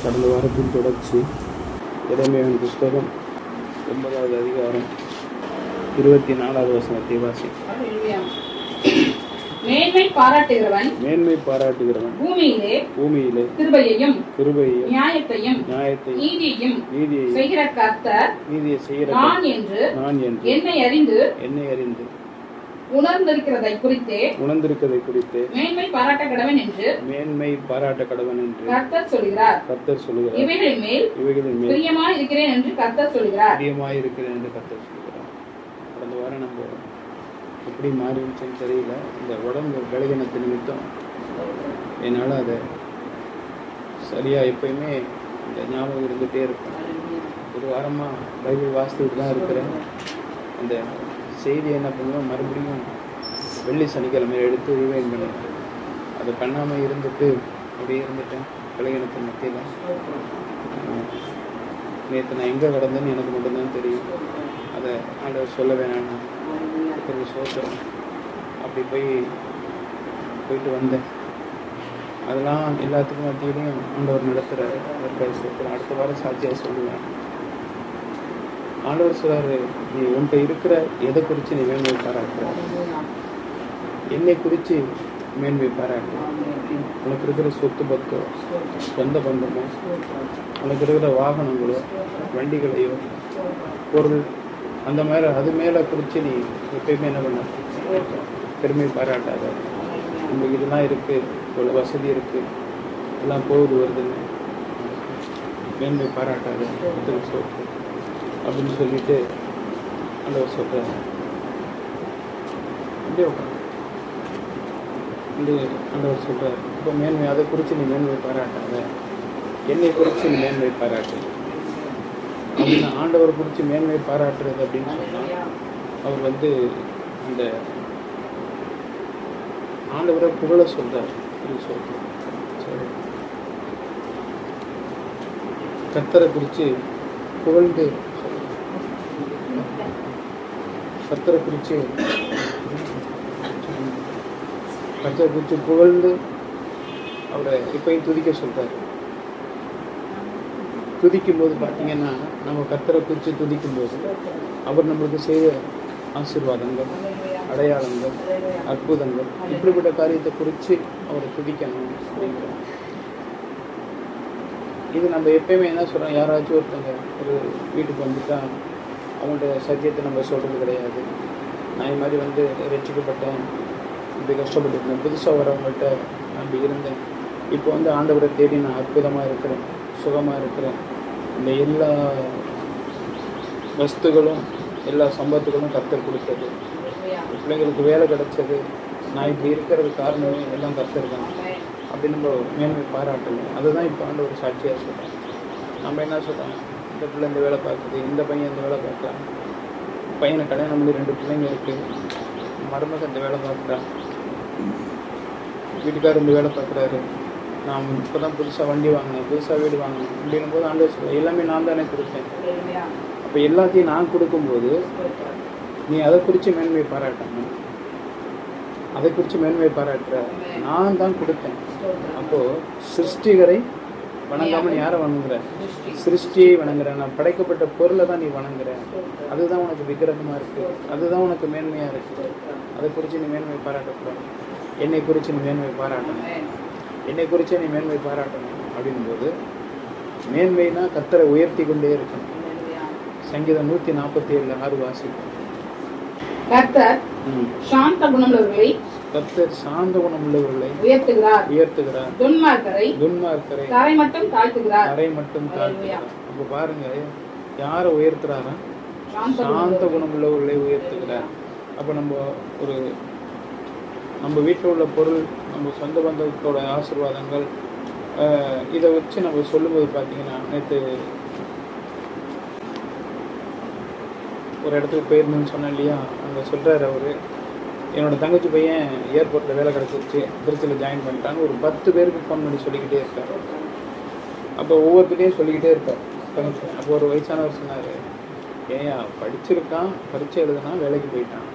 கடந்த வாரத்தின் தொடர்ச்சி இறைமையின் புஸ்தகம் 9வது அதிகாரம் 24வது வசனத்தை வாசி. மேன்மை பாராட்டுகிறவன் பூமியிலே கிருபையையும் நியாயத்தையும் நீதியையும் செய்கிற கர்த்தர் நான் என்று என்னை அறிந்து உணர்ந்திருக்கிறதை குறித்தே மேன்மை பாராட்ட கடவன் என்று கர்த்தர் சொல்கிறார். இவைகளின் மேல் பிரியமாய் இருக்கிறேன் என்று கர்த்தர் சொல்கிறார். கடந்த வாரம் நம்ம எப்படி மாறிடுச்சுன்னு தெரியல. இந்த உடம்பு பலகீனத்து நிமித்தம் என்னால் அதை சரியாக எப்பயுமே இந்த ஞாபகம் இருந்துகிட்டே இருக்கும். ஒரு வாரமாக பைபிள் வாசித்துட்டு தான் இருக்கிறேன். அந்த செய்தி என்ன பண்ணுவோம், மறுபடியும் வெள்ளி சனிக்கிழமை எடுத்து ரிவைன் பண்ணுவேன். அதை பண்ணாமல் இருந்துட்டு அப்படியே இருந்துட்டேன் பலகீனத்தின் மத்தியில். நேற்று நான் எங்கே கடந்தேன்னு எனக்கு மட்டும்தான் தெரியும். அதை ஆண்டவர் சொல்ல வேணாம், ஒரு சோத்திரம் அப்படி போயிட்டு வந்தேன். அதெல்லாம் எல்லாத்துக்கும் மத்தியிலையும் ஆண்டவர் நடத்துகிறாரு. அதற்காக சோத்திரம். அடுத்த வாரம் சாட்சியாக சொல்லுவேன். ஆண்டவர் சொல்றாரு, நீ உன்கிட்ட இருக்கிற எதை குறித்து நீ மேன்மை பாராட்டுற, என்னை குறித்து மேன்மை பாராட்டு. உனக்கு இருக்கிற சொத்து பத்தோ சொந்த பந்தமோ, உனக்கு இருக்கிற வாகனங்களோ வண்டிகளையோ பொருள் அந்த மாதிரி அது மேலே குறித்து நீ எப்பயுமே என்ன பண்ண பெருமை பாராட்டாத. உங்களுக்கு இதெல்லாம் இருக்குது, இவ்வளோ வசதி இருக்குது, எல்லாம் போகுது வருதுன்னு மேன்மை பாராட்டாத சொத்து அப்படின்னு சொல்லிட்டு ஆண்டவர் சொல்கிறார். அப்படியே ஆண்டவர் சொல்கிறார், இப்போ மேன்மை அதை குறித்து நீ மேன்மை பாராட்டாத, என்னை குறித்து நீ மேன்மை பாராட்டு அப்படின்னா. ஆண்டவரை குறித்து மேன்மை பாராட்டுறது அப்படின்னு சொன்னால் அவர் அந்த ஆண்டவரை புகழ சொல்கிறார். கர்த்தரை குறித்து புகழ்ந்து கர்த்தரை குறித்து புகழ்ந்து அவரை எப்பயும் துதிக்க சொல்றாரு. துதிக்கும் போது பார்த்தீங்கன்னா, நம்ம கர்த்தரை குறித்து துதிக்கும் போது அவர் நம்மளுக்கு செய்த ஆசீர்வாதங்கள், அடையாளங்கள், அற்புதங்கள், இப்படிப்பட்ட காரியத்தை குறித்து அவரை துதிக்கணும் அப்படிங்கிறோம். இது நம்ம எப்பயுமே என்ன சொல்கிறோம், யாராச்சும் ஒருத்தங்க ஒரு வீட்டுக்கு வந்துட்டா அவங்கள்ட்ட சத்தியத்தை நம்ம சொல்கிறது கிடையாது. நான் இது மாதிரி ரட்சிக்கப்பட்டேன், இப்படி கஷ்டப்பட்டுருந்தேன், புதுசாக வரவங்கள்ட்ட அப்படி இருந்தேன், இப்போ ஆண்டவரை தேடி நான் அற்புதமாக இருக்கிறேன், சுகமாக இருக்கிறேன், இந்த எல்லா வஸ்துகளும் எல்லா சம்பத்துகளும் கர்த்தர் கொடுத்தது, பிள்ளைங்களுக்கு வேலை கிடைச்சது, நான் இப்படி இருக்கிறது காரணமே எல்லாம் கர்த்தர் தான் அப்படின்னு நம்ம மேன்மை பாராட்டணும். அதுதான் இப்போ ஆண்டவர் சாட்சியாக சொல்கிறேன். நம்ம என்ன சொல்கிறோம், இந்த பிள்ளை இந்த வேலை பார்க்குது, இந்த பையன் இந்த வேலை பார்க்குறான், பையனை கல்யாணம் பண்ணி 2 பிள்ளைங்க இருக்குது, மருமகன் இந்த வேலை பார்க்குறான், வீட்டுக்காரர் இந்த வேலை பார்க்குறாரு, நான் இப்போ தான் புதுசாக வண்டி வாங்கினேன், புதுசாக வீடு வாங்கினேன் அப்படின்னும் போது ஆண்டவர் சொல்கிறேன், எல்லாமே நான் தானே கொடுத்தேன். அப்போ எல்லாத்தையும் நான் கொடுக்கும்போது நீ அதை குறித்து மேன்மை பாராட்டணும். அதை குறித்து மேன்மை பாராட்டுற, நான் தான் கொடுத்தேன். அப்போது சிருஷ்டிகரை வணங்காமல் நீ யாரை வணங்குற? சிருஷ்டியை வணங்குற. நான் படைக்கப்பட்ட பொருளை தான் நீ வணங்குற. அதுதான் உனக்கு விக்கிரகமாக இருக்குது, அதுதான் உனக்கு மேன்மையாக இருக்குது. அதை குறித்து நீ மேன்மை பாராட்டக்கூடாது. என்னை குறித்து நீ மேன்மை பாராட்டணும், என்னை குறித்து நீ மேன்மை பாராட்டணும். அப்படின்போது மேன்மைனா கர்த்தரை உயர்த்தி கொண்டே இருக்கணும். சங்கீதம் 147:6 வாசிக்கும். கர்த்தர் சாந்த குணமுள்ளவர்களை உயர்த்துகிறார், துன்மார்க்கரை தரை மட்டும் தாழ்த்துகிறார். அப்ப பாருங்க, யாரை உயர்த்துறாரா? சாந்த குணமுள்ளவர்களை உயர்த்துகிறார். அப்ப நம்ம வீட்டில் உள்ள பொருள், நம்ம சொந்த பந்தத்தோட ஆசீர்வாதங்கள், இதை வச்சு நம்ம சொல்லும்போது பார்த்தீங்கன்னா, நேற்று ஒரு இடத்துக்கு போயிருந்தேன்னு சொன்னேன் இல்லையா, அங்கே சொல்கிறார் அவர், என்னோடய தங்கச்சி பையன் ஏர்போர்ட்டில் வேலை கிடச்சிருச்சு, திருச்சியில் ஜாயின் பண்ணிட்டான்னு ஒரு 10 பேருக்கு ஃபோன் பண்ணி சொல்லிக்கிட்டே இருக்கார். அப்போ ஒவ்வொருத்தையும் சொல்லிக்கிட்டே இருப்பார் தங்கச்சி. அப்போ ஒரு வயசானவர் சொன்னார், ஏயா படிச்சிருக்கான், பரீட்சை எழுதுனா வேலைக்கு போயிட்டான்,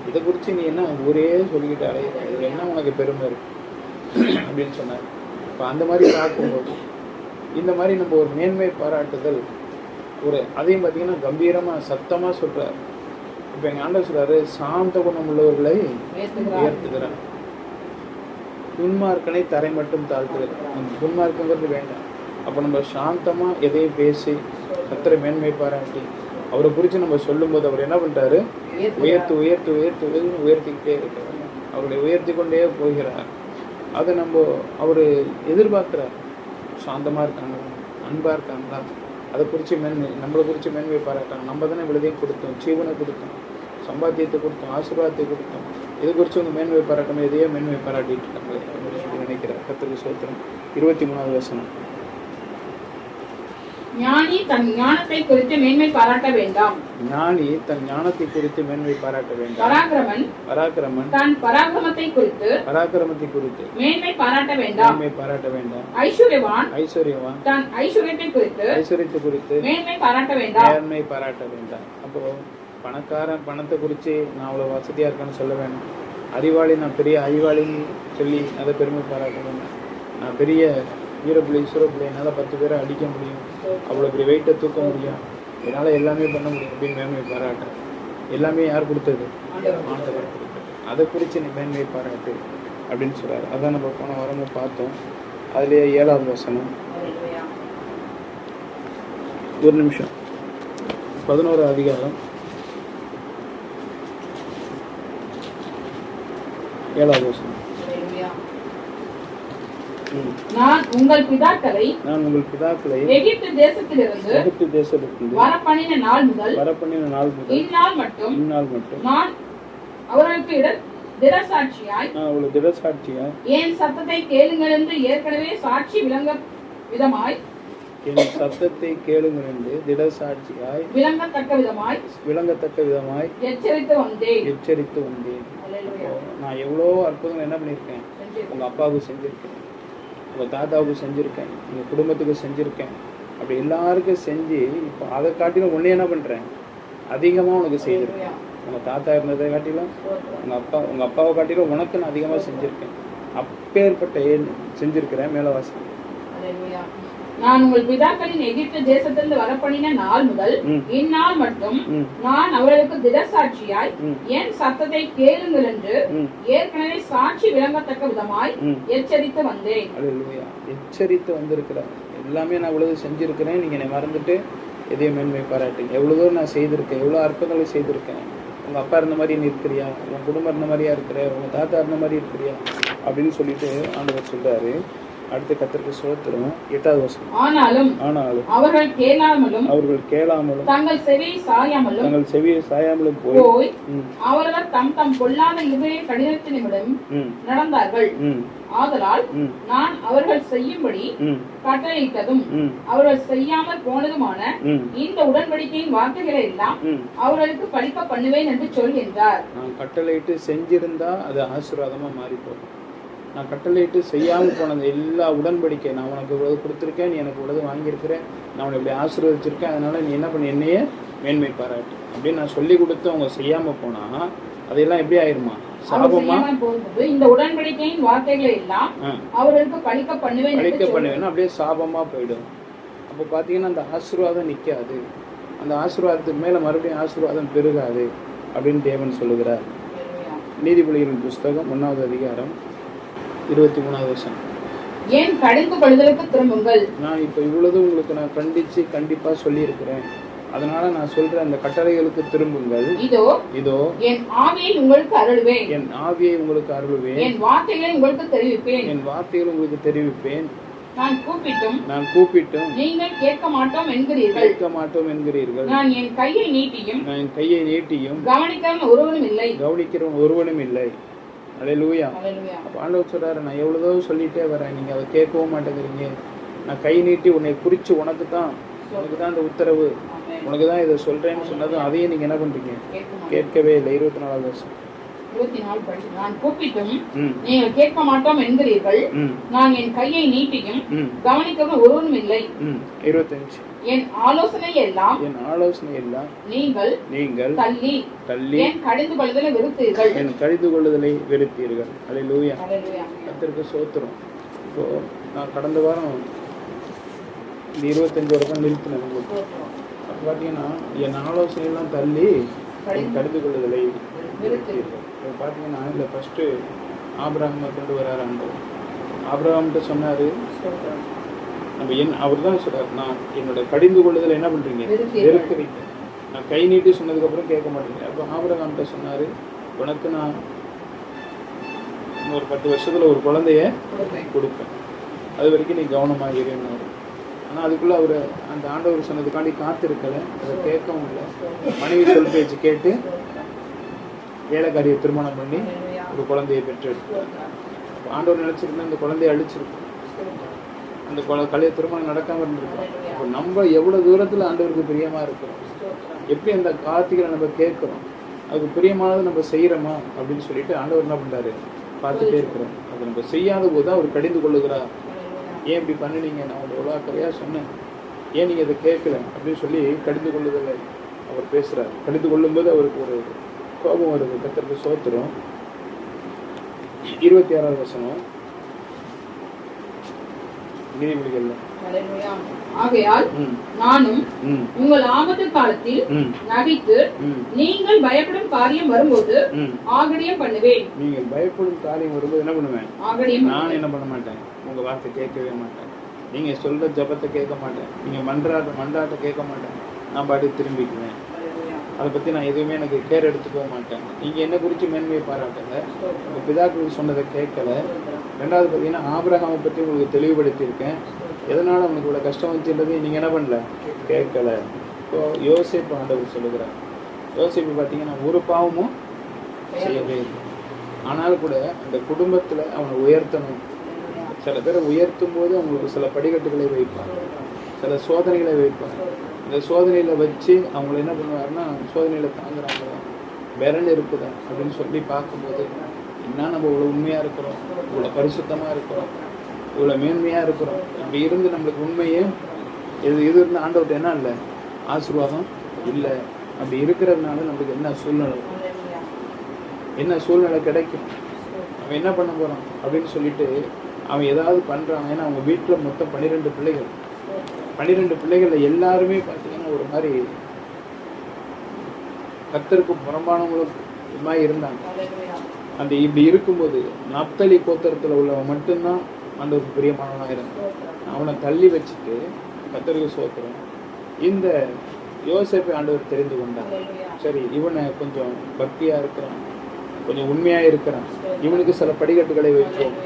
இதை குறித்து நீ என்ன ஊரே சொல்லிக்கிட்டு அலையிற, இதில் என்ன உனக்கு பெருமை இருக்கு அப்படின்னு சொன்னார். இப்போ அந்த மாதிரி பார்க்கும்போது இந்த மாதிரி நம்ம ஒரு மேன்மை பாராட்டுதல் ஒரு அதையும் பார்த்தீங்கன்னா கம்பீரமாக சத்தமாக சொல்கிறார். இப்போ எங்கள் ஆண்டவர் சொல்கிறாரு, சாந்த குணம் உள்ளவர்களை உயர்த்துகிறார், துன்மார்க்கனை தரை மட்டும் தாழ்த்துகிறார். துன்மார்க்கங்கிறது வேண்டாம். அப்போ நம்ம சாந்தமாக எதையும் பேசி கர்த்தரை மேன்மை பாராட்டி அவரை குறித்து நம்ம சொல்லும்போது அவர் என்ன பண்ணுறாரு, உயர்த்து உயர்த்து உயர்த்து உயர்த்து உயர்த்திக்கிட்டே இருக்கிறார். அவர்களை உயர்த்தி கொண்டே போகிறார். அதை நம்ம அவர் எதிர்பார்க்குறார். சாந்தமாக இருக்காங்களா, அன்பாக இருக்காங்களா, அதை குறித்து நம்மளை குறித்து மேன்மை பாராட்டாங்க. நம்ம தானே விழுதையும் கொடுத்தோம், ஜீவனை கொடுத்தோம், சம்பாத்தியத்தை கொடுத்தோம், ஆசீர்வாதத்தை கொடுத்தோம். இது குறித்து அவங்க மேன்மை பாராட்டணும், எதையோ மேன்மை பாராட்டிட்டு இருக்காங்களே அப்படின்னு சொல்லி நினைக்கிறார். கர்த்தருக்கு ஸ்தோத்திரம். 23வது வசனம். ஞானி தன் ஞானத்தை குறித்து மேன்மை பாராட்ட வேண்டாம். ஞானி தன் ஞானத்தை குறித்து மேன்மை பாராட்ட வேண்டாம். பராக்கிரமன் தன் பராக்கிரமத்தை குறித்து மேன்மை பாராட்ட வேண்டாம். ஐஸ்வர்யவான் தன் ஐஸ்வர்யத்தை குறித்து மேன்மை பாராட்ட வேண்டாம். அப்போ பணக்காரன் பணத்தை குறித்து நான் அவ்வளோ வசதியாக இருக்கேன்னு சொல்ல வேண்டாம். அறிவாளி நான் பெரிய அறிவாளின்னு சொல்லி அதை பெருமை பாராட்ட வேண்டாம். நான் பெரிய வீரப்பிள்ளை சூரப்பிள்ளை என்னால் 10 பேரை அடிக்க முடியும், அவ்வளோ பெரிய வெயிட்டை தூக்க முடியும், என்னால் எல்லாமே பண்ண முடியும் அப்படின்னு மேன்மை பாராட்டு. எல்லாமே யார் கொடுத்தது? ஆண்டவர் கொடுத்தது. அதை குறித்து நீ மேன்மை பாராட்டு அப்படின்னு சொல்கிறார். அதான் நம்ம போன வாரமும் பார்த்தோம். அதுலேயே 7வது வசனம். ஒரு நிமிஷம். 11வது அதிகாரம் 7வது வசனம். நான் உங்கள் பிதாக்களை எகிப்து தேசத்திலிருந்து வரப்பண்ணின நாள் முதல் இந்நாள் மட்டும் நான் அவர்களுக்கு திடசாட்சியாய் என் சத்தத்தை கேளுங்கள் என்று ஏற்கனவே சாட்சி விளங்கத்தக்க விதமாய் எச்சரித்து வந்தேன். நான் எவ்வளோ அற்புதங்கள் என்ன பண்ணியிருக்கேன், உங்க அப்பாவுக்கு செஞ்சிருக்கேன், உங்கள் தாத்தாவுக்கு செஞ்சுருக்கேன், உங்கள் குடும்பத்துக்கு செஞ்சுருக்கேன், அப்படி எல்லாருக்கும் செஞ்சு இப்போ அதை காட்டிலும் ஒன்றே என்ன பண்ணுறேன், அதிகமாக உனக்கு செய்திருக்கேன். உங்கள் தாத்தா இருந்ததை காட்டிலும் உங்கள் அப்பாவை காட்டிலும் உனக்கு நான் அதிகமாக செஞ்சுருக்கேன். அப்பேற்பட்ட செஞ்சுருக்கிறேன். மேலவாசி. நான் உங்கள் பிதாக்களின் எகிப்து தேசத்திலிருந்து வரப்பண்ணின நாள் முதல் இந்நாள் மட்டும் நான் அவர்களுக்கு திடசாட்சியாய் என் சத்தத்தை கேளுங்கள் என்று ஏற்கனவே சாட்சி விளங்கத்தக்க விதமாய் எச்சரித்து வந்தேன். எச்சரித்து வந்திருக்கிறேன். எல்லாமே நான் இவ்வளவு செஞ்சிருக்கிறேன், நீங்க என்னை மறந்துட்டு எதையும் மேன்மை பாராட்டுங்க. எவ்வளவு தூரம் நான் செய்திருக்கேன், எவ்வளவு அற்புதங்களை செய்திருக்கேன். உங்க அப்பா இருந்த மாதிரி நீ இருக்கிறியா, உங்க குடும்பம் இருந்த மாதிரியா இருக்கிற, உங்க தாத்தா இருந்த மாதிரி இருக்கிறியா அப்படின்னு சொல்லிட்டு ஆண்டவர் சொல்றாரு. அடுத்து கர்த்தருக்கு ஸ்தோத்திரம். 8வது வசனம். ஆனாலும் அவர்கள் கேளாமலும் தங்கள் செவியை சாயாமலும் போய் அவர்கள் தம் பொல்லாத இருதய கடினத்தினிடம் நடந்தார்கள். ஆதலால் நான் அவர்கள் செய்யும்படி கட்டளையிட்டதும் அவர்கள் செய்யாமல் போனதுமான இந்த உடன்படிக்கையின் வார்த்தைகளை எல்லாம் அவர்களுக்கு படிக்க பண்ணுவேன் என்று சொல்கின்றார். நான் கட்டளையிட்டு செஞ்சிருந்தா அது ஆசீர்வாதமா மாறி போகும். நான் கட்டளையிட்டு செய்யாமல் போனது எல்லா உடன்படிக்கை, நான் உனக்கு இவ்வளவு கொடுத்துருக்கேன், நீ எனக்கு இவ்வளவு வாங்கியிருக்கிறேன், நான் உன்னை இப்படி ஆசீர்வதிச்சிருக்கேன், அதனால நீ என்ன பண்ணி என்னையே மேன்மை பாராட்டு அப்படின்னு நான் சொல்லி கொடுத்து அவங்க செய்யாமல் போனா அதெல்லாம் எப்படி ஆயிருமா? சாபமா? இந்த உடன்படிக்கையின் வார்த்தைகளை எல்லாம் அவர்களுக்கு படிக்க பண்ணுவேன் அப்படியே சாபமா போயிடும். அப்போ பார்த்தீங்கன்னா அந்த ஆசீர்வாதம் நிற்காது, அந்த ஆசீர்வாதத்துக்கு மேலே மறுபடியும் ஆசீர்வாதம் பெருகாது அப்படின்னு தேவன் சொல்லுகிறார். நீதிபதிகளின் புஸ்தகம் 1வது அதிகாரம் 23வது வசனம். ஏன் கடிந்து கொள்ளுதலுக்கு திரும்புங்கள். நான் இப்போ இவ்வளவு உங்களுக்கு நான் கண்டிச்சு கண்டிப்பா சொல்லி இருக்கிறேன், அதனால நான் சொல்றேன், அந்த கட்டளைகளுக்கு திரும்புங்கள். இதோ என் ஆவியை உங்களுக்கு அருளுவேன், என் வார்த்தைகளை உங்களுக்கு தெரிவிப்பேன். நான் கூப்பிட்டும் நீங்கள் கேட்க மாட்டோம் என்கிறீர்கள். நான் என் கையை நீட்டியும் கவனிக்கிறவன் ஒருவனும் இல்லை. அல்லேலூயா. அப்போ ஆண்டவர் சொல்றாரு, நான் எவ்வளவோ சொல்லிட்டே வரேன், நீங்க அதை கேட்கவும் மாட்டேங்கிறீங்க. நான் கை நீட்டி உன்னை குறிச்சு உனக்கு தான் இந்த உத்தரவு, உனக்கு தான் இதை சொல்றேன்னு சொன்னதும் அதையும் நீங்க என்ன பண்றீங்க? கேட்கவே இல்லை. 24வது வருஷம். நான் கூப்பிட்டும் நீங்கள் கேட்க மாட்டோம் என்கிறீர்கள். நான் என் கையை நீட்டியும் கவனிக்கவும் ஒருவனும் இல்லை. 25. என் ஆலோசனை எல்லாம் நீங்கள் தள்ளி என் கடிந்து கொள்ளுதலை வெறுத்தீர்கள். அல்லேலூயா. கர்த்தருக்கு ஸ்தோத்திரம். இப்போ நான் கடந்த வாரம் இந்த 25 வருடம் நிறுத்தினேன் உங்களுக்கு. அப்போ பார்த்தீங்கன்னா என் ஆலோசனையெல்லாம் தள்ளி கடிந்து கொள்ளுதலை நிறுத்திடுறேன். இப்போ பார்த்தீங்கன்னா இல்லை ஃபஸ்ட்டு ஆபிரகாமை கொண்டு வராரு ஆண்டவர். ஆபிரகாம்கிட்ட சொன்னார், நம்ம அவர் தான் சொல்கிறார், நான் என்னோட கடிந்து கொள்ளுதலை என்ன பண்ணுறீங்க, வெறுக்கிறீங்க. நான் கை நீட்டி சொன்னதுக்கப்புறம் கேட்க மாட்டேங்க. அப்போ ஆபிரகாம்கிட்ட சொன்னார், உனக்கு நான் இன்னொரு 10 வருஷத்தில் ஒரு குழந்தைய கொடுப்பேன், அது வரைக்கும் நீ கவனமாக இருன்னாரு. ஆனால் அதுக்குள்ளே அவர் அந்த ஆண்டவர் சொன்னதுக்காண்டி காத்திருக்கலை, அதை கேட்கவும் இல்லை. மனைவி சொல் பேச்சு கேட்டு வேலைக்காரியை திருமணம் பண்ணி ஒரு குழந்தையை பெற்றெடுத்தார். ஆண்டவர் நினச்சிருந்தா அந்த குழந்தைய அழிச்சிருக்கும், அந்த கலைய திருமணம் நடக்காமல் இருந்திருக்கும். இப்போ நம்ம எவ்வளோ தூரத்தில் ஆண்டவருக்கு பிரியமாக இருக்கிறோம், எப்படி அந்த கார்த்திகளை நம்ம கேட்குறோம், அதுக்கு பிரியமானது நம்ம செய்கிறோமா அப்படின்னு சொல்லிட்டு ஆண்டவர் என்ன பண்ணுறாரு, பார்த்துட்டே இருக்கிறோம். அதை நம்ம செய்யாத போது தான் அவர் கடிந்து கொள்ளுகிறார். ஏன் இப்படி பண்ணினீங்க, நான் அவங்கள எவ்வளோ அக்கறையாக சொன்னேன், ஏன் நீங்கள் இதை கேட்கல அப்படின்னு சொல்லி கடிந்து கொள்ளுதலை அவர் பேசுகிறார். கடிந்து கொள்ளும்போது அவருக்கு ஒரு கோபம் வருது. கர்த்தருக்கு ஸ்தோத்திரம். 26வது வசனம் நீதிமொழிகள்ல. ஆகையால் நானும் உங்கள் ஆபத்து காலத்தில் நகைத்து நீங்கள் பயப்படும் காரியம் வரும்போது ஆகடியம் பண்ணுவேன். நீங்கள் பயப்படும் காரியம் வரும்போது என்ன பண்ணுவேன், நான் என்ன பண்ண மாட்டேன், உங்க வார்த்தை கேட்கவே மாட்டேன், நீங்க சொல்ற ஜபத்தை கேட்க மாட்டேன், நீங்க மன்றாட்ட கேட்க மாட்டேன், நான் பாட்டு திரும்பிக்குவேன். அதை பற்றி நான் எதுவுமே எனக்கு கேர் எடுத்துக்க மாட்டேன். நீங்கள் என்ன குறித்து மேன்மையை பாராட்டுங்க, உங்கள் பிதாக்களுக்கு சொன்னதை கேட்கல. ரெண்டாவது பார்த்தீங்கன்னா ஆபிரகாமை பற்றி உங்களுக்கு தெளிவுபடுத்தியிருக்கேன், எதனால் அவனுக்கு இவ்வளோ கஷ்டம் வச்சுன்றது நீங்கள் என்ன பண்ணல, கேட்கல. இப்போ யோசேப்பு ஆண்டவர் சொல்லுகிறார். யோசேப்பு பார்த்தீங்கன்னா ஒரு பாவமும் செய்யவே இல்லை, ஆனாலும் கூட அந்த குடும்பத்தில் அவனை உயர்த்தணும். சில பேரை உயர்த்தும் போது அவங்களுக்கு சில படிக்கட்டுகளை வைப்பாங்க, சில சோதனைகளை வைப்பாங்க. இந்த சோதனையில் வச்சு அவங்கள என்ன பண்ணுவாருன்னா, சோதனையில் தாங்குறாங்களா, விரல் இருக்குதா அப்படின்னு சொல்லி பார்க்கும்போது, என்ன நம்ம இவ்வளோ உண்மையாக இருக்கிறோம், இவ்வளோ பரிசுத்தமாக இருக்கிறோம், இவ்வளோ மேன்மையாக இருக்கிறோம், அப்படி இருந்து நம்மளுக்கு உண்மையே இது இருந்து ஆண்டவர்கிட்ட என்ன இல்லை, ஆசீர்வாதம் இல்லை. அப்படி இருக்கிறதுனால நம்மளுக்கு என்ன சூழ்நிலை கிடைக்கும், அவன் என்ன பண்ண போகிறான் அப்படின்னு சொல்லிட்டு அவன் ஏதாவது பண்ணுறான். ஏன்னா அவங்க வீட்டில் மொத்தம் 12 பிள்ளைகள். 12 பிள்ளைகளில் எல்லாருமே பார்த்தீங்கன்னா ஒரு மாதிரி கர்த்தருக்கு புறம்பானவங்களும் இருந்தாங்க. அந்த இப்படி இருக்கும்போது நப்தலி கோத்திரத்தில் உள்ளவன் மட்டும்தான் ஆண்டவருக்கு பிரியமானவனாக இருந்தான். அவனை தள்ளி வச்சுட்டு கர்த்தருக்கு ஸ்தோத்திரம், இந்த யோசேப்பை ஆண்டவர் தெரிந்து கொண்டான். சரி, இவனை கொஞ்சம் பக்தியாக இருக்கிறான், கொஞ்சம் உண்மையாக இருக்கிறான், இவனுக்கு சில படிக்கட்டுகளை வைப்போம்,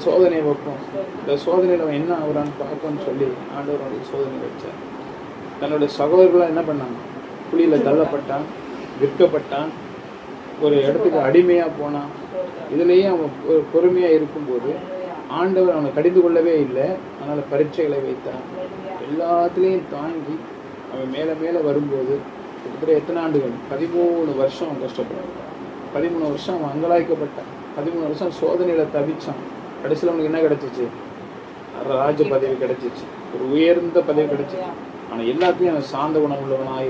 சோதனை வைப்போம், இந்த சோதனையில் அவன் என்ன ஆகுறான்னு பார்ப்போம்னு சொல்லி ஆண்டவர் அவனுக்கு சோதனை வச்சார். தன்னோட சகோதரர்களாக என்ன பண்ணாங்க, குழியில் தள்ளப்பட்டான், விற்கப்பட்டான், ஒரு இடத்துக்கு அடிமையாக போனான். இதுலேயே அவன் பொறுமையாக இருக்கும்போது ஆண்டவர் அவனை கடிந்து கொள்ளவே இல்லை. அதனால் பரீட்சைகளை வைத்தான். எல்லாத்துலேயும் தாங்கி அவன் மேலே மேலே வரும்போது கிட்டத்தட்ட எத்தனை ஆண்டுகள், 13 வருஷம் அவன் கஷ்டப்பட்டான். 13 வருஷம் அவன் அங்கலாய்க்கப்பட்டான். 13 வருஷம் சோதனையில் தவிச்சான். கடைசியில் அவனுக்கு என்ன கிடைச்சிச்சு, ராஜ பதவி கிடைச்சிச்சு, ஒரு உயர்ந்த பதவி கிடைச்சிச்சு. ஆனால் எல்லாத்தையும் அவன் சாந்த குணம் உள்ளவனாக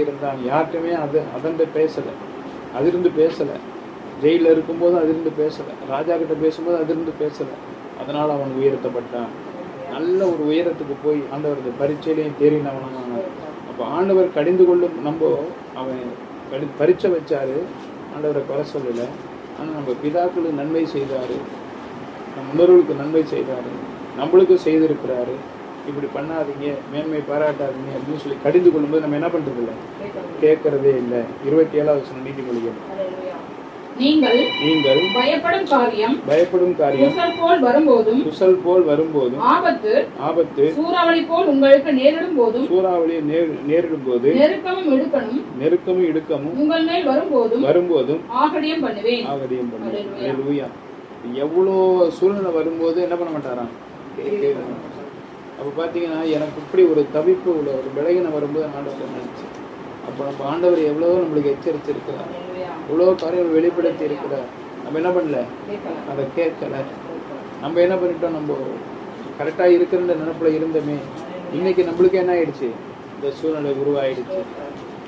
இருந்தான். யார்கிட்டையுமே அதண்டு பேசலை, அதிர்ந்து பேசலை. ஜெயிலில் இருக்கும்போது அதிர்ந்து பேசலை, ராஜா கிட்ட பேசும்போது அதிர்ந்து பேசலை. அதனால் அவன் உயர்த்தப்பட்டான். நல்ல ஒரு உயரத்துக்கு போய் ஆண்டவரது பரீட்சையிலையும் தேறினவனான. அப்போ ஆண்டவர் கடிந்து கொள்ளும், நம்ம அவன் பரீட்சை வச்சாரு, ஆண்டவரை குறை சொல்லலை. ஆனால் நம்ம பிதாக்களுக்கு நன்மை செய்தார், நம் முன்னோர்களுக்கு நன்மை செய்தார், நம்மளுக்கும் செய்திருக்கிறாரு. இப்படி பண்ணாதீங்க, மேன்மை பாராட்டாதீங்க அப்படின்னு சொல்லி கடிந்து கொள்ளும்போது நம்ம என்ன பண்ணுறது இல்லை, கேட்கறதே இல்லை. 27வது வசனம் நீதிமொழிகள். நீங்கள் பயப்படும் காரியம் குசல் போல் வரும்போதும் ஆபத்து சூறாவளி போல் உங்களுக்கு நேரிடும் போதும் நெருக்கமும் இடுக்கமும் உங்கள் மேல் வரும்போதும் ஆகடியம் பண்ணுவேன். அல்லேலூயா. எவ்வளோ சூழ்நிலை வரும்போது என்ன பண்ண மாட்டாராம், அப்போ பார்த்தீங்கன்னா எனக்கு இப்படி ஒரு தவிப்பு உள்ள ஒரு விலகின வரும்போது ஆண்டவர் நினைச்சு, அப்போ நம்ம ஆண்டவர் எவ்வளோ நம்மளுக்கு எச்சரிச்சிருக்கிறார், இவ்வளோ காரியங்கள் வெளிப்படுத்தி இருக்கிறார். நம்ம என்ன பண்ணல, அதை கேட்கல. நம்ம என்ன பண்ணிட்டோம், நம்ம கரெக்டாக இருக்கிற நினைப்பில் இருந்தோமே, இன்னைக்கு நம்மளுக்கு என்ன ஆயிடுச்சு, இந்த சூழ்நிலை உருவாயிடுச்சு.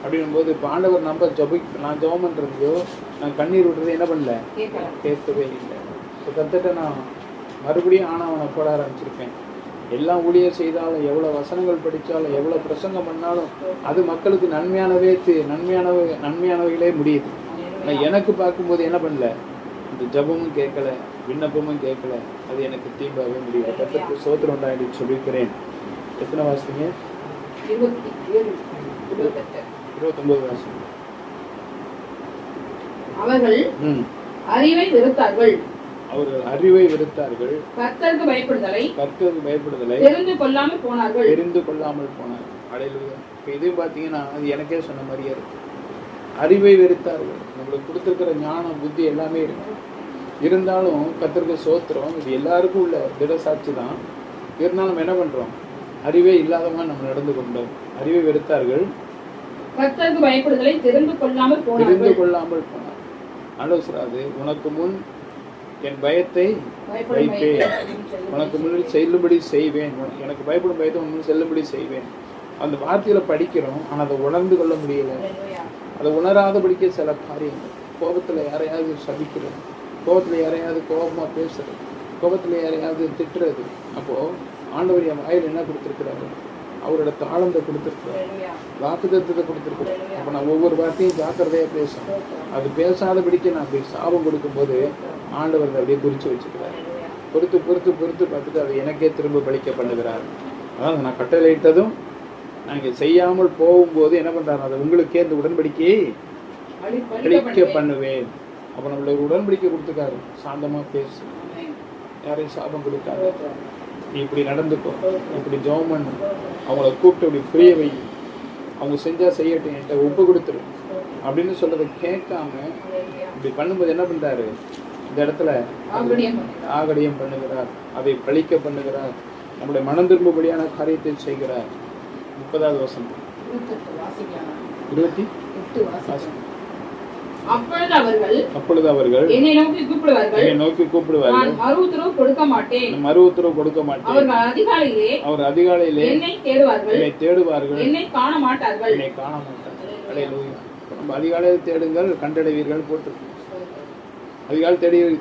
அப்படின்னும்போது இப்போ ஆண்டவர் நான் ஜெபம் பண்ணுறதையோ நான் கண்ணீர் விடுறதையோ என்ன பண்ணல, கேட்கவே இல்லை. இப்போ கத்துட்டு நான் மறுபடியும் ஆனவனை போட ஆரம்பிச்சிருப்பேன். எல்லாம் ஊழியர் செய்தாலும், எவ்வளவு வசனங்கள் படித்தாலும், எவ்வளவு பிரசங்கம் பண்ணாலும் அது மக்களுக்கு நன்மையானவைகளே முடியுது. நான் எனக்கு பார்க்கும்போது என்ன பண்ணல, இந்த ஜபமும் கேட்கல, விண்ணப்பமும் கேட்கல, அது எனக்கு தீம்பாகவே முடியல. கர்த்தருக்கு ஸ்தோத்திரம் உண்டாகி சொல்லிக்கிறேன். எத்தனை வாசிங்க? 29 வாசிங்க. அவர்கள் அறிவை வெறுத்தார்கள், கர்த்தருக்கு பயப்படுதலை தெரிந்து கொள்ளாமல் போனார்கள். அல்லேலூயா. இப்போ இது பார்த்தீங்கன்னா அது எனக்கே சொன்ன மாதிரியே இருக்கு. அறிவை வெறுத்தார்கள். நம்மளுக்கு கொடுத்துருக்கிற ஞானம், புத்தி எல்லாமே இருக்கு. இருந்தாலும் கர்த்தருக்கு ஸ்தோத்திரம், இது எல்லாருக்கும் உள்ள திடசாட்சி தான். இருந்தாலும் நம்ம என்ன பண்றோம்? அறிவே இல்லாதமா நம்ம நடந்து கொண்டோம். அறிவை வெறுத்தார்கள், கர்த்தருக்கு பயப்படுதலை தெரிந்து கொள்ளாமல் போனார். ஆலோசராது, உனக்கு முன் என் பயத்தை வைப்பேன், உனக்கு முன்னில் செல்லும்படி செய்வேன். எனக்கு பயப்படும் பயத்தை உன் செல்லும்படி செய்வேன். அந்த வார்த்தையில படிக்கிறோம், ஆனா அதை உணர்ந்து கொள்ள முடியல. அதை உணராதபடிக்க சில காரியங்கள், கோபத்துல யாரையாவது சபிக்கிறது, கோபத்துல யாரையாவது கோபமா பேசுறது, கோபத்துல யாரையாவது திட்டுறது. அப்போ ஆண்டவர் என் வாயில் என்ன கொடுத்திருக்கிறாரு? அவரோட தாளத்தை கொடுத்திருக்கிறார், வாக்குத்தத்தத்தை கொடுத்திருக்கிறார். அப்ப நான் ஒவ்வொரு வார்த்தையும் ஜாக்கிரதையா பேசணும். அது பேசாதபடிக்க நான் அப்படி சாபம் கொடுக்கும்போது ஆண்டவர் அப்படியே குறிச்சு வச்சுக்கிறார். பொறுத்து பார்த்துட்டு அதை எனக்கே திரும்ப பலிக்க பண்ணுகிறார். அதாவது நான் கட்டளையிட்டதும் நாங்கள் செய்யாமல் போகும்போது என்ன பண்றாரு? அதை உங்களுக்கே இந்த உடன்படிக்கையை பலிக்க பண்ணுவேன். அப்ப நம்மளுக்கு உடன்படிக்கை கொடுத்துக்காரு, சாந்தமா பேசு, யாரையும் சாபம் கொடுக்காது, நீ இப்படி நடந்துக்கோ, இப்படி ஜெபம் பண்ணு, அவங்கள கூப்பிட்டு இப்படி புரிய வை, அவங்க செஞ்சா செய்யட்டும், என்கிட்ட ஒப்பு கொடுத்துரு அப்படின்னு சொல்றதை கேட்காம இப்படி பண்ணும்போது என்ன பண்றாரு? இந்த இடத்துல ஆகடியம் பண்ணுகிறார், அதை பழிக்க பண்ணுகிறார், நம்முடைய மனம் திரும்பும்படியான காரியத்தை செய்கிறார். 30வது வசனம் 28 அப்பொழுது அவர்கள் என்னை நோக்கி கூப்பிடுவார்கள், நான் மறு உத்தரவு கொடுக்க மாட்டேன். அவர்கள் அதிகாலையிலே என்னை தேடுவார்கள், என்னை காண மாட்டார்கள். அல்லேலூயா. நம்ம அதிகாலையில் தேடுங்கள் கண்டடைவீர்கள் போட்டு, அதிகாலை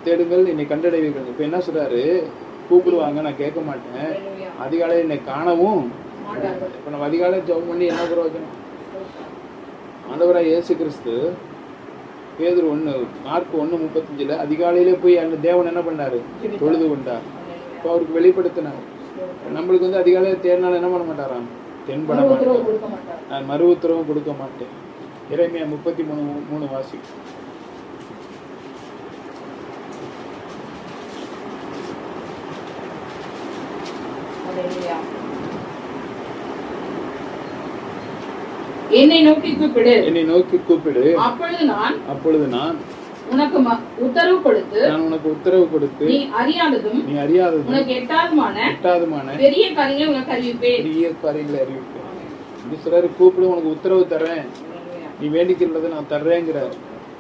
தேடுங்கள் என்னை கண்டடைவீர்கள். இப்ப என்ன சொல்றாரு? கூப்பிடுவாங்க, நான் கேட்க மாட்டேன். அதிகாலையில் என்னை காணவும். இப்ப நம்ம அதிகாலையில் ஜெபம் பண்ணி என்ன பிரயோஜனம்? ஆண்டவராய் இயேசு கிறிஸ்து பேதுரு 1 மார்க் 1:35 அதிகாலையிலே போய் அந்த தேவன் என்ன பண்ணாரு? தொழுது கொண்டார். இப்போ அவருக்கு வெளிப்படுத்தினார். நம்மளுக்கு வந்து அதிகாலையில் தேடினாலும் என்ன பண்ண மாட்டாராம்? தென்பட மாட்டார். நான் மறு உத்தரவும் கொடுக்க மாட்டேன். எரேமியா 33:3 வாசி. என்னை நோக்கி கூப்பிடு, அப்பொழுது நான் உனக்கு உத்தரவு கொடுத்து நீ அறியாததும் உனக்கு எட்டாததுமான பெரிய காரியங்களை உனக்கு அறிவிப்பேன். இது சிலர் கூப்பிடு, உனக்கு உத்தரவு தர்றேன், நீ வேண்டிக்கிறத நான் தர்றேங்கிறார்.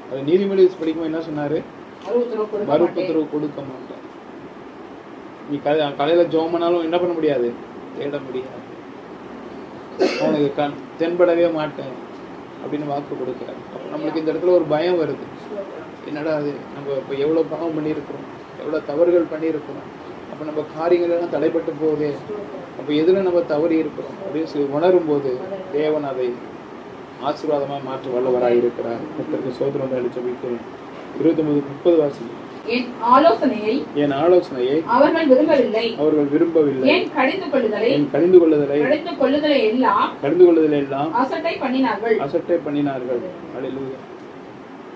அது நீதிமொழி படிக்கும்போது என்ன சொன்னாரு? மறு உத்தரவு கொடுக்க மாட்டேன். நீ கலையில ஜெபம் பண்ணாலும் என்ன பண்ண முடியாது? தேட முடியாது. அவனுக்கு தென்படவே மாட்டேன் அப்படின்னு வாக்கு கொடுக்குறாரு. நம்மளுக்கு இந்த இடத்துல ஒரு பயம் வருது. என்னடா அது, நம்ம இப்போ எவ்வளோ பாவம் பண்ணியிருக்கிறோம், எவ்வளோ தவறுகள் பண்ணியிருக்கிறோம், அப்போ நம்ம காரியங்கள் எல்லாம் தடைப்பட்டு போகுதே, அப்போ எதில் நம்ம தவறி இருக்கிறோம் அப்படின்னு சொல்லி உணரும் போது தேவன் அதை ஆசீர்வாதமாக மாற்ற வல்லவராக இருக்கிறார். கர்த்தருக்கு ஸ்தோத்திரம் அளிச்சபிக்கிறேன். 29:30 வாசி. என் ஆலோசனையை அவர்கள் விரும்பவில்லை. என் கடிந்து கொள்ளுதலை எல்லாம் அசட்டை பண்ணினார்கள். அல்லேலூயா.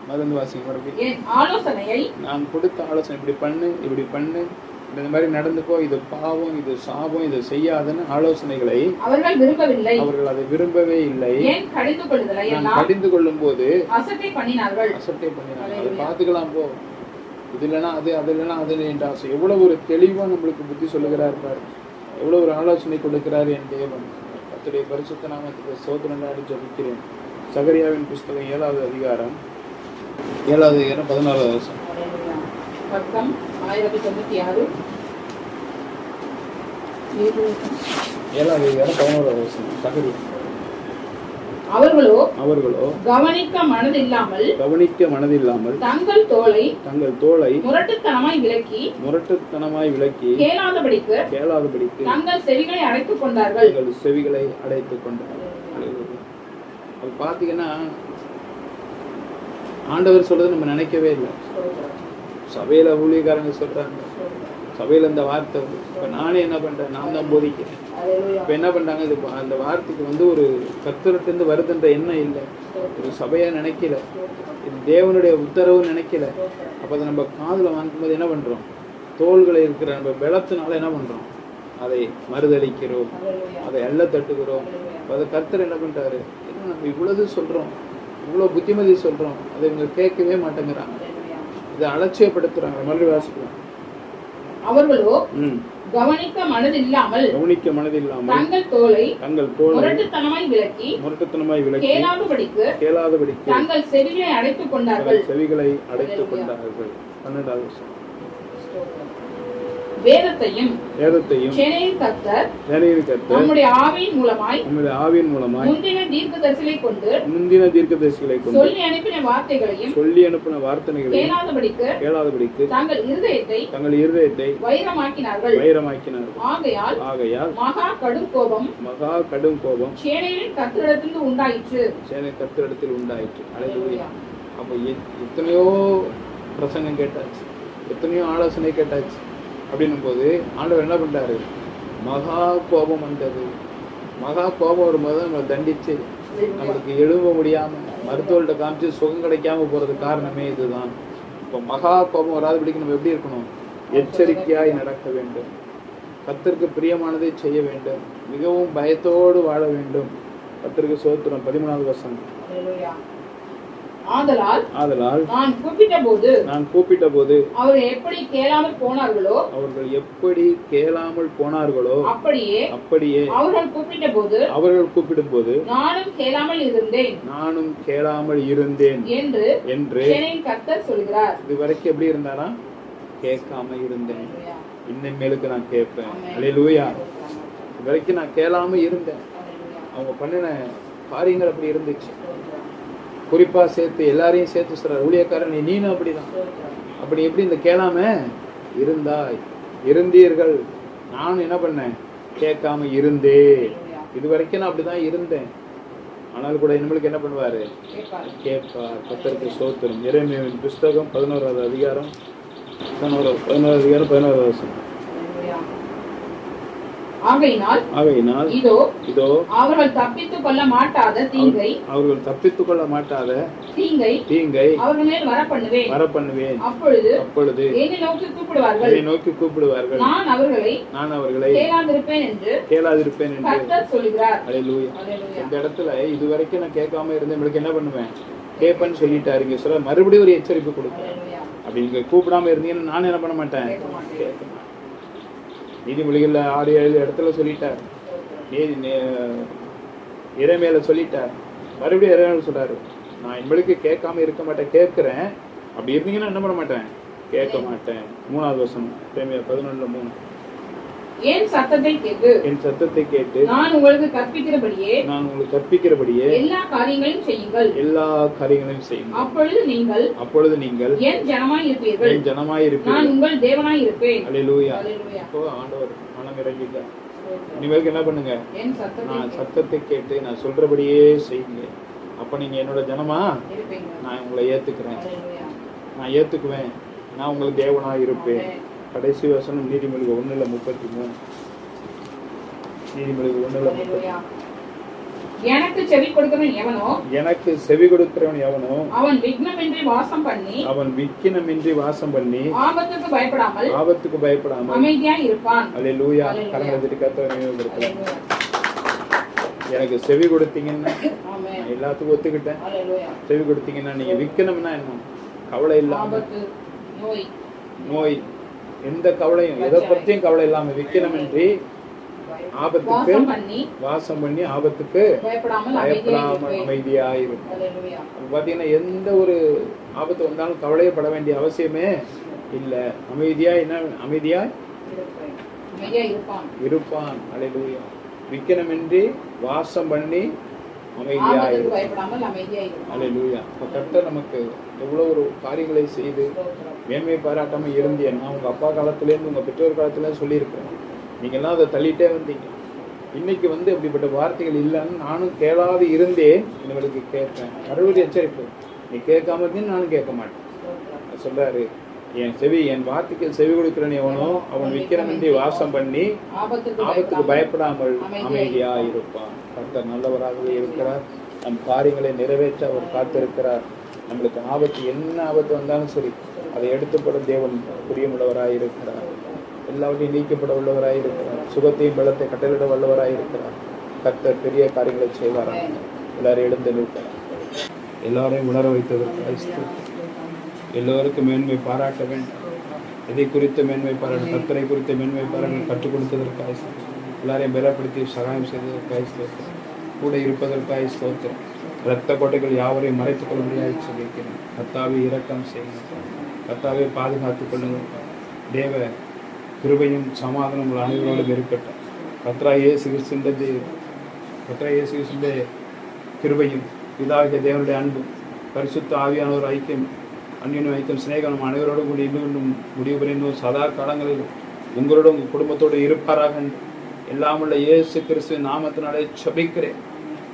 மறந்து வாசிங்க மறுபடியும். என் ஆலோசனையை நான் கொடுத்த ஆலோசனை, இப்படி பண்ணு, இந்த மாதிரி நடந்துக்கோ, இது பாவம், இது சாபம், இது செய்யாதுன்னு ஆலோசனைகளை அவர்கள் அதை விரும்பவே இல்லை. கடிந்து கொள்ளும் போது அசட்டை பண்ணினார்கள். அதை பார்த்துக்கலாம், போ, இது இல்லைன்னா அது, அது இல்லைன்னா அது என்ற ஆசை. எவ்வளவு ஒரு தெளிவா நம்மளுக்கு புத்தி சொல்லுகிறார் பாரு, எவ்வளவு ஒரு ஆலோசனை கொடுக்கிறார் என் தேவன். கர்த்தருடைய பரிசுத்த நாமத்துக்கு ஸ்தோத்திரம் ஜெபிக்கிறேன். சகரியாவின் புஸ்தகம் 7வது அதிகாரம் 14வது வசனம். பக்கம் 1096 7வது அதிகாரம் 11வது வசனம். சகரியா அவர்களோ கவனிக்க மனதில்லாமல் தங்கள் தோளை முரட்டுத்தனமாய் விலக்கி கேளாதபடிக்கு தங்கள் செவிகளை அடைத்துக் கொண்டார்கள். அது பாத்தீங்கன்னா ஆண்டவர் சொல்றது நம்ம நினைக்கவே இல்லை. சபையில ஊழியக்காரங்க சொல்றாங்க, சபையில இந்த வார்த்தை இப்ப நானே என்ன பண்றேன், நான் தான் போதிக்கிறேன். இப்ப என்ன பண்றாங்க, இது அந்த வார்த்தைக்கு ஒரு கர்த்தரிலிருந்து வருதுன்ற எண்ணம் இல்லை, ஒரு சபையா நினைக்கல, இது தேவனுடைய உத்தரவு நினைக்கல. அப்ப அதை நம்ம காதுல வாங்கும்போது என்ன பண்றோம், தோள்களை இருக்கிற நம்ம பலத்தினால என்ன பண்றோம், அதை மறுதளிக்கிறோம், அதை எல்ல தட்டுகிறோம். அதை கர்த்தர் என்ன பண்றாரு, நம்ம இவ்வளவு சொல்றோம், இவ்வளவு புத்திமதி சொல்றோம், அதை இவங்க கேட்கவே மாட்டேங்கிறாங்க, இதை அலட்சியப்படுத்துறாங்க. மறுபடியும் வாசிக்கலாம். அவர்களோ கவனிக்க மனதில்லாமல் தங்கள் தோளை முரட்டுத்தனமாய் விலக்கி கேளாதபடிக்கு தங்கள் செவிகளை அடைத்துக் கொண்டார்கள். 12வது வேதத்தையும் சேனையின் கர்த்தர் நம்முடைய ஆவியின் மூலமாய் முந்தின தீர்க்கதரிசிகளை கொண்டு சொல்லி அனுப்பின வார்த்தைகளையும் கேளாதபடிக்கு தங்கள் இருதயத்தை வைரமாக்கினார்கள். ஆகையால் மகா கடும் கோபம் சேனையின் கர்த்தரிடத்தில் உண்டாயிற்று. அப்ப எத்தனையோ பிரசங்கம் கேட்டாச்சு, எத்தனையோ ஆலோசனை கேட்டாச்சு. அப்படின்னும் போது ஆண்டவர் என்ன பண்றாரு, மகா கோபம் வந்தது. மகா கோபம் வரும்போது நம்ம தண்டிச்சு நம்மளுக்கு எழுத முடியாம மருத்துவர்கிட்ட காமிச்சு சுகம் கிடைக்காம போறது காரணமே இதுதான். இப்போ மகா கோபம் வராதபடிக்கு நம்ம எப்படி இருக்கணும், எச்சரிக்கையாய் நடக்க வேண்டும், கர்த்தருக்கு பிரியமானதை செய்ய வேண்டும், மிகவும் பயத்தோடு வாழ வேண்டும். கர்த்தருக்கு ஸ்தோத்திரம். 13வது வசனம். ஆதலால் நான் கூப்பிட்ட போது அவர்கள் எப்படி கேளாமல் போனார்களோ அப்படியே அவர்கள் கூப்பிடும் போது நானும் கேளாமல் இருந்தேன் என்று கர்த்தர் சொல்கிறார். இதுவரைக்கும் எப்படி இருந்தாரா, கேட்காம இருந்தேன், இனிமேலுக்கு நான் கேட்பேன். அல்லேலூயா. இதுவரைக்கும் நான் கேளாம இருந்தேன், அவங்க பண்ணின காரியங்கள் அப்படி இருந்துச்சு. குறிப்பா சேர்த்து எல்லாரையும் சேர்த்து சொல்ற ஊழியக்காரன், நீனும் அப்படிதான். அப்படி எப்படி இந்த கேளாம இருந்தீர்கள், நானும் என்ன பண்ணேன், கேட்காம இருந்தேன். இது வரைக்கும் நான் அப்படிதான் இருந்தேன், ஆனால் கூட நம்மளுக்கு என்ன பண்ணுவாரு, கேட்பார். கர்த்தருக்கு ஸ்தோத்திரம். எரேமியாவின் புஸ்தகம் 11வது அதிகாரம் 11வது வசனம். ஆகையினால் இதோ அவர்கள் தப்பித்துக் கொள்ள மாட்டாத தீங்கை அவர்கள் மேல் வரப்பண்ணுவேன். அப்பொழுது என்னை நோக்கி கூப்பிடுவார்கள், நான் அவர்களை கேளாதிருப்பேன் என்று கர்த்தர் சொல்கிறார். அல்லேலூயா. இந்த இடத்துல இதுவரைக்கும் நான் கேட்காம இருந்தேன், உங்களுக்கு என்ன பண்ணுவேன், கேட்பேன்னு சொல்லிட்டாரு. இங்க சொல்ல மறுபடியும் ஒரு எச்சரிப்பு கொடுப்பேன். அப்படி நீங்க கூப்பிடாம இருந்தீங்கன்னா நான் என்ன பண்ண மாட்டேன், கேட்க. நீதிமொழிகள்ல 6-7 இடத்துல சொல்லிட்டார், எரேமியால சொல்லிட்டார், மறுபடியும் எரேமியால சொல்றாரு, நான் இவளுக்கு கேட்காம இருக்க மாட்டேன், கேட்கிறேன். அப்படி இருந்தீங்கன்னா என்ன பண்ண மாட்டேன், கேட்க மாட்டேன். 3வது வசனம், எரேமியா 11:3. என் சத்தத்தை கேட்டு நான் உங்களுக்கு கற்பிக்கிறபடியே எல்லா காரியங்களையும் செய்யுங்கள். அப்பொழுது நீங்கள் என் ஜனமாய் இருப்பீர்கள், நான் உங்கள் தேவனாய் இருப்பேன். அல்லேலூயா. அப்போ ஆண்டவர் மனம் இறங்கிட்டார். இனிமேல் என்ன பண்ணுங்க, நான் சத்தத்தை கேட்டு நான் சொல்றபடியே செய்யுங்க. அப்ப நீங்க என்னோட ஜனமா, நான் உங்களை ஏத்துக்கிறேன், நான் ஏத்துக்குவேன், நான் உங்களுக்கு தேவனாய் இருப்பேன். கடைசி வசனம் நீதிமொழிகள் 1:33. நீதிமொழிகள் 1:33. எனக்கு செவி கொடுக்கிறவன் எவனோ அவன் விக்னமின்றி வாசம் பண்ணி ஆபத்துக்கு பயப்படாமல் அமைதியாய் இருப்பான். அல்லேலூயா. கரங்களை கர்த்தரை நினைவுபடுத்துறேன். எனக்கு செவி கொடுத்தீங்கன்னா எல்லாத்துக்கும் ஒத்துக்கிட்டேன். செவி கொடுத்தீங்கன்னா நீங்க விக்கணும்னா என்ன, கவலை இல்லாம, நோய் எந்த கவலையும் எதை பற்றியும் கவலை இல்லாம விக்கணுமின்றி ஆபத்துக்கு வாசம் பண்ணி ஆபத்துக்கு பயப்படாமல் அமைதியாயிருக்கும். பாத்தீங்கன்னா எந்த ஒரு ஆபத்து வந்தாலும் கவலையப்பட வேண்டிய அவசியமே இல்லை. அமைதியாய் இருப்பான். அல்லேலூயா. விக்கனமின்றி வாசம் பண்ணி ஆபத்துக்கு பயப்படாமல் அமைதியாயிருப்பான். அல்லேலூயா. இப்போ கர்த்தர் நமக்கு எவ்வளோ ஒரு காரியங்களை செய்து மேன்மை பாராட்டாமல் இருந்தேன். நான் உங்கள் அப்பா காலத்துலேருந்து உங்கள் பெற்றோர் காலத்துலேருந்து சொல்லியிருக்கிறேன். நீங்கள்லாம் அதை தள்ளிட்டே வந்தீங்க. இன்னைக்கு அப்படிப்பட்ட வார்த்தைகள் இல்லைன்னு நானும் கேளாது இருந்தேன். இவங்களுக்கு கேட்பேன். கடவுளுடைய எச்சரிப்பு, நீ கேட்காம இருந்தேன்னு நானும் கேட்க மாட்டேன் சொல்றாரு. என் வார்த்தைக்கு செவி கொடுக்கிறேன் எவனோ அவன் விக்கிரமின்றி வாசம் பண்ணி ஆபத்துக்கு பயப்படாமல் அமைதியா இருப்பான். கர்த்தர் நல்லவராகவே இருக்கிறார். நம் காரியங்களை நிறைவேற்ற அவர் காத்திருக்கிறார். நம்மளுக்கு ஆபத்து என்ன ஆபத்து வந்தாலும் சரி அதை எடுத்துப்பட தேவன் புரியமுள்ளவராய் இருக்கிறார். எல்லாவற்றையும் நீக்கப்பட உள்ளவராய் இருக்கிறார். சுகத்தையும் பலத்தை கட்டளிட வல்லவராய் இருக்கிறார். கர்த்தர் பெரிய காரியங்களை செய்வாராம். எல்லாரும் எழுந்து நிற்கிறார். எல்லாரையும் உணர வைத்ததற்கு எல்லோருக்கும் மேன்மை பாராட்ட வேண்டும். எதை குறித்த மேன்மை பாராட்ட, கர்த்தரை குறித்த மேன்மை பாராட்ட கற்றுக் கொடுத்ததற்காக எல்லாரையும் பலப்படுத்தி சகாயம் செய்ததற்காக கூட இருப்பதற்காக ஸ்தோத்திரம். இரத்த கோட்டைகள் யாவரையும் மறைத்துக் கொள்ளும்படியாக சொல்லியிருக்கிறேன். கர்த்தாவே இரக்கம் செய்யுங்கள். கர்த்தாவே பாதுகாத்துக் கொள்ளுங்கள். தேவ கிருபையும் சமாதானம் உங்கள் அனைவரோடும் இருக்கட்டும். கர்த்தராகிய இயேசு கிறிஸ்துவின் கிருபையும் பிதாவாகிய தேவனுடைய அன்பும் பரிசுத்த ஆவியானவர் ஐக்கியம் அந்நியனும் ஐக்கியம் சிநேகம் அனைவரோடும் கூடி இன்னும் முடிவு புரிந்தும் சதா காலங்களிலும் உங்களோட உங்கள் குடும்பத்தோடு இருப்பாராக. எல்லாமுள்ள இயேசு கிறிஸ்துவின் நாமத்தினாலே ஜெபிக்கிறேன்.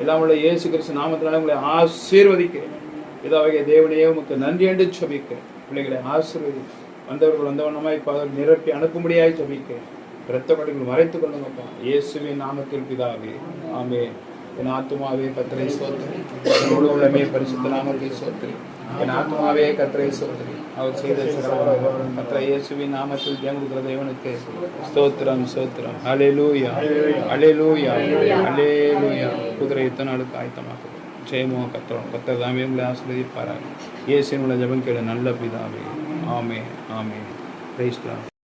எல்லாமுள்ள இயேசு கிறிஸ்து நாமத்தினாலே உங்களை ஆசீர்வதிக்கிறேன். பிதாவாகிய தேவனையே உமக்கு நன்றி என்று ஜெபிக்கிறேன். பிள்ளைகளை ஆசீர்வதி வந்தவர்கள் வந்தவனமாய் நிரப்பி அனுப்பும்படியாய் ஜெபிக்கிறேன். இரத்த கொடைகள் மறைத்துக் கொள்ளுங்கப்பா இயேசுவின் நாமத்தில் பிதாவே ஆமென். என் ஆத்துமாவே கர்த்தரை ஸ்தோத்திரி. என்னோடு உள்ளமே பரிசுத்த நாமத்தில் ஸ்தோத்திரி. என் ஆத்துமாவே கர்த்தரை ஸ்தோத்திரி. அவர் செய்த கர்த்தர் இயேசுவின் நாமத்தில் தேவனுக்கு தேவனுக்கு ஸ்தோத்திரம் ஸ்தோத்திரம். ஹல்லேலூயா ஹல்லேலூயா ஹல்லேலூயா. குதிரை எத்தனை நாளுக்கு ஆயத்தமாக்குது. ஜெயமோ கர்த்தர் தாமே உங்களை ஆசீர்வதிப்பாராக. இயேசுவின் உள்ள ஜெபம் கேளு நல்ல பிதாவே. ஆமென் ஆமென். Praise the Lord.